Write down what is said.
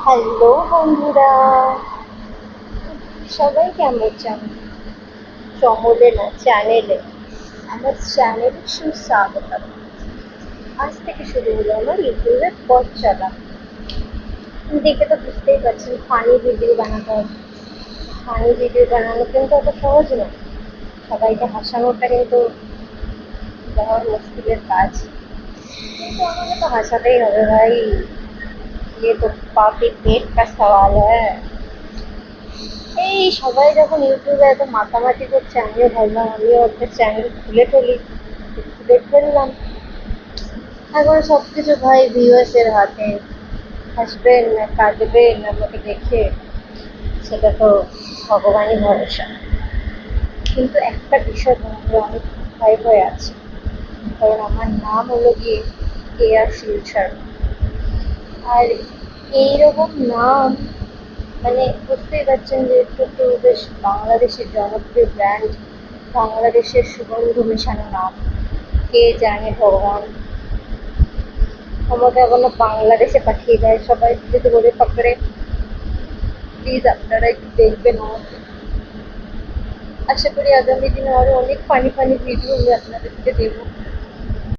Hello বন্ধুরা, সবাই কেমন আছেন? চমলে না চ্যানেলে, আমার চ্যানেলে সুস্বাগত। আজ থেকে শুরু হলো আমার ইউটিউবের পথ চলা। দেখে তো বুঝতেই পারছেন ফানি ভিডিও বানাতে হবে। ফানি ভিডিও বানানো কিন্তু অত সহজ না। সবাইকে হাসানোটা কিন্তু बहुत मुश्किलेর কাজ। কিন্তু আমাকে তো হাসাতেই হবে ভাই, ये तो पापी पेट का सवाल है। এই সবাই যখন ইউটিউবে এত মাতামাতি করছে, আমিও ভাবলাম আমিও একটা চ্যানেল খুলে ফেলি। খুলে ফেললাম। এখন সবকিছু ভাই ভিউয়ার্সের হাতে। হাসবেন না কাঁদবেন আমাকে দেখে, সেটা তো ভগবানই ভরসা। কিন্তু একটা বিষয় বন্ধুরা, আমি ভয় হয়ে আছি। কারণ আমার নাম হলো গিয়ে কেয়া শিল শর্মা। আর এইরকম নাম, মানে বুঝতেই পারছেন যে একটু একটু বেশ বাংলাদেশের জনপ্রিয় ব্র্যান্ড, বাংলাদেশের সুগন্ধ মেশানো নাম। কে জানে ভগবান আমাকে এখনো বাংলাদেশে পাঠিয়ে দেয়, সবাই যদি বলে পাকড়ে। প্লিজ আপনারা একটু দেখবেন আমাকে। আশা করি আগামী দিনে আরো অনেক ফানি ফানি ভিডিও আমি আপনাদেরকে দেবো।